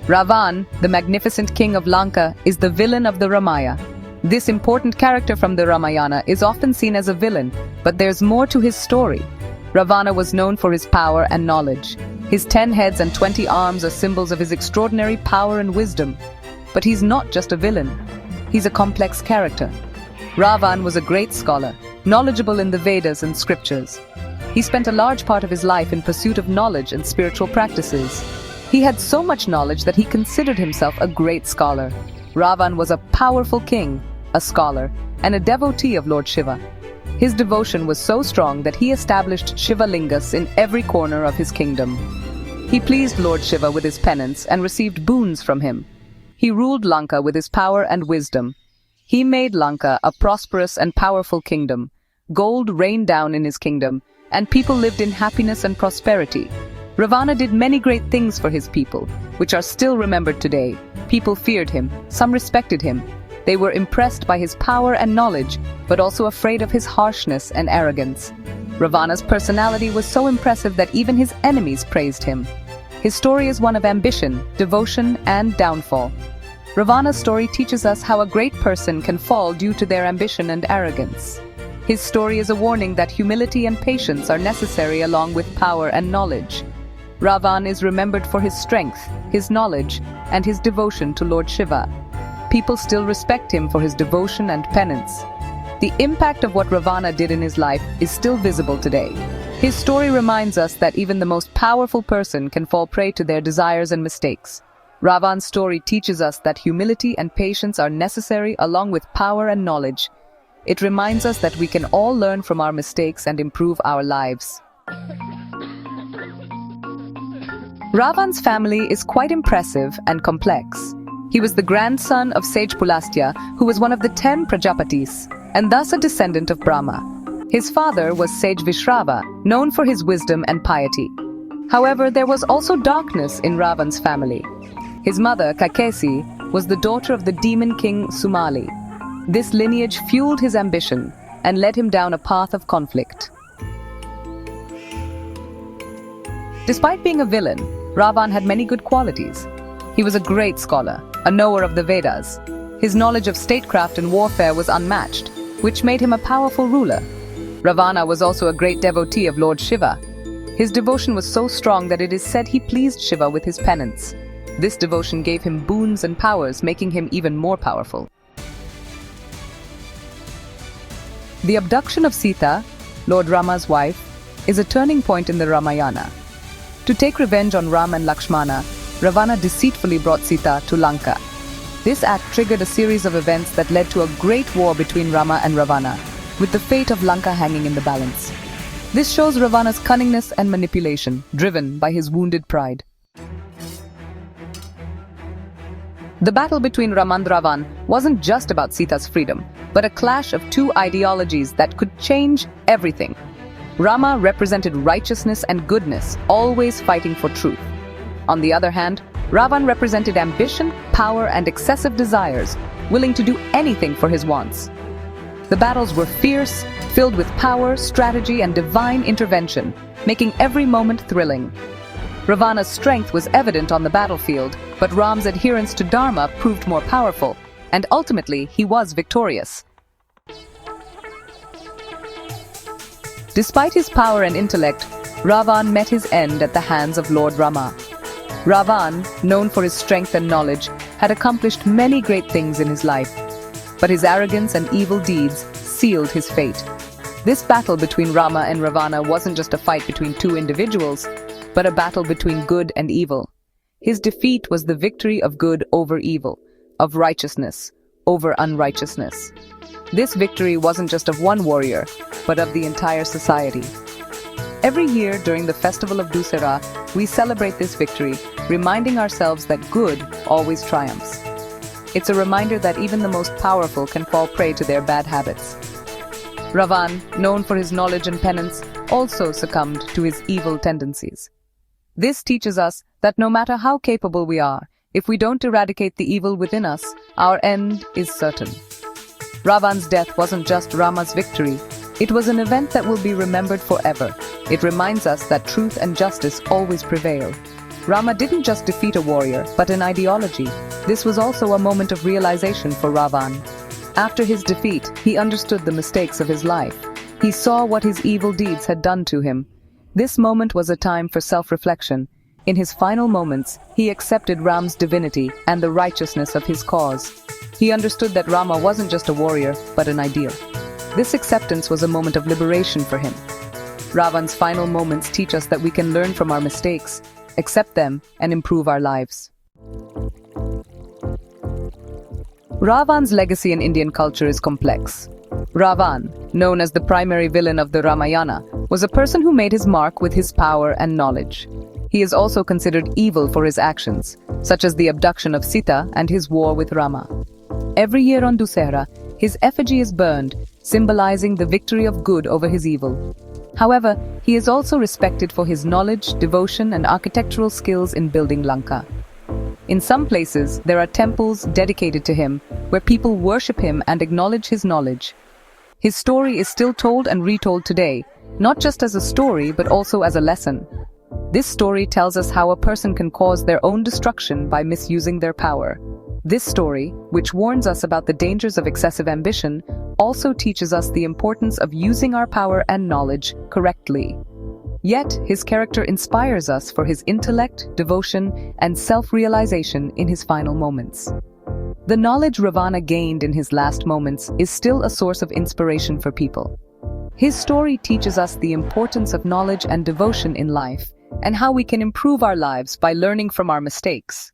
Ravan, the magnificent king of Lanka, is the villain of the Ramayana. This important character from the Ramayana is often seen as a villain, but there's more to his story. Ravana was known for his power and knowledge. His 10 heads and 20 arms are symbols of his extraordinary power and wisdom. But he's not just a villain. He's a complex character. Ravan was a great scholar, knowledgeable in the Vedas and scriptures. He spent a large part of his life in pursuit of knowledge and spiritual practices. He had so much knowledge that he considered himself a great scholar. Ravan was a powerful king, a scholar, and a devotee of Lord Shiva. His devotion was so strong that he established Shiva Lingas in every corner of his kingdom. He pleased Lord Shiva with his penance and received boons from him. He ruled Lanka with his power and wisdom. He made Lanka a prosperous and powerful kingdom. Gold rained down in his kingdom, and people lived in happiness and prosperity. Ravana did many great things for his people, which are still remembered today. People feared him, some respected him. They were impressed by his power and knowledge, but also afraid of his harshness and arrogance. Ravana's personality was so impressive that even his enemies praised him. His story is one of ambition, devotion, and downfall. Ravana's story teaches us how a great person can fall due to their ambition and arrogance. His story is a warning that humility and patience are necessary along with power and knowledge. Ravan is remembered for his strength, his knowledge, and his devotion to Lord Shiva. People still respect him for his devotion and penance. The impact of what Ravana did in his life is still visible today. His story reminds us that even the most powerful person can fall prey to their desires and mistakes. Ravan's story teaches us that humility and patience are necessary along with power and knowledge. It reminds us that we can all learn from our mistakes and improve our lives. Ravan's family is quite impressive and complex. He was the grandson of sage Pulastya, who was one of the 10 Prajapatis, and thus a descendant of Brahma. His father was sage Vishrava, known for his wisdom and piety. However, there was also darkness in Ravan's family. His mother, Kakesi, was the daughter of the demon king Sumali. This lineage fueled his ambition and led him down a path of conflict. Despite being a villain, Ravan had many good qualities. He was a great scholar, a knower of the Vedas. His knowledge of statecraft and warfare was unmatched, which made him a powerful ruler. Ravana was also a great devotee of Lord Shiva. His devotion was so strong that it is said he pleased Shiva with his penance. This devotion gave him boons and powers, making him even more powerful. The abduction of Sita, Lord Rama's wife, is a turning point in the Ramayana. To take revenge on Ram and Lakshmana, Ravana deceitfully brought Sita to Lanka. This act triggered a series of events that led to a great war between Rama and Ravana, with the fate of Lanka hanging in the balance. This shows Ravana's cunningness and manipulation, driven by his wounded pride. The battle between Rama and Ravan wasn't just about Sita's freedom, but a clash of two ideologies that could change everything. Rama represented righteousness and goodness, always fighting for truth. On the other hand, Ravan represented ambition, power, and excessive desires, willing to do anything for his wants. The battles were fierce, filled with power, strategy, and divine intervention, making every moment thrilling. Ravana's strength was evident on the battlefield, but Ram's adherence to Dharma proved more powerful, and ultimately he was victorious. Despite his power and intellect, Ravan met his end at the hands of Lord Rama. Ravan, known for his strength and knowledge, had accomplished many great things in his life, but his arrogance and evil deeds sealed his fate. This battle between Rama and Ravana wasn't just a fight between two individuals, but a battle between good and evil. His defeat was the victory of good over evil, of righteousness over unrighteousness. This victory wasn't just of one warrior, but of the entire society. Every year during the festival of Dussehra, we celebrate this victory, reminding ourselves that good always triumphs. It's a reminder that even the most powerful can fall prey to their bad habits. Ravan, known for his knowledge and penance, also succumbed to his evil tendencies. This teaches us that no matter how capable we are, if we don't eradicate the evil within us, our end is certain. Ravan's death wasn't just Rama's victory, it was an event that will be remembered forever. It reminds us that truth and justice always prevail. Rama didn't just defeat a warrior, but an ideology. This was also a moment of realization for Ravan. After his defeat, he understood the mistakes of his life. He saw what his evil deeds had done to him. This moment was a time for self-reflection. In his final moments, he accepted Ram's divinity and the righteousness of his cause. He understood that Rama wasn't just a warrior, but an ideal. This acceptance was a moment of liberation for him. Ravan's final moments teach us that we can learn from our mistakes, accept them, and improve our lives. Ravan's legacy in Indian culture is complex. Ravan, known as the primary villain of the Ramayana, was a person who made his mark with his power and knowledge. He is also considered evil for his actions, such as the abduction of Sita and his war with Rama. Every year on Dussehra, his effigy is burned, symbolizing the victory of good over his evil. However, he is also respected for his knowledge, devotion, and architectural skills in building Lanka. In some places, there are temples dedicated to him, where people worship him and acknowledge his knowledge. His story is still told and retold today, not just as a story but also as a lesson. This story tells us how a person can cause their own destruction by misusing their power. This story, which warns us about the dangers of excessive ambition, also teaches us the importance of using our power and knowledge correctly. Yet, his character inspires us for his intellect, devotion, and self-realization in his final moments. The knowledge Ravana gained in his last moments is still a source of inspiration for people. His story teaches us the importance of knowledge and devotion in life, and how we can improve our lives by learning from our mistakes.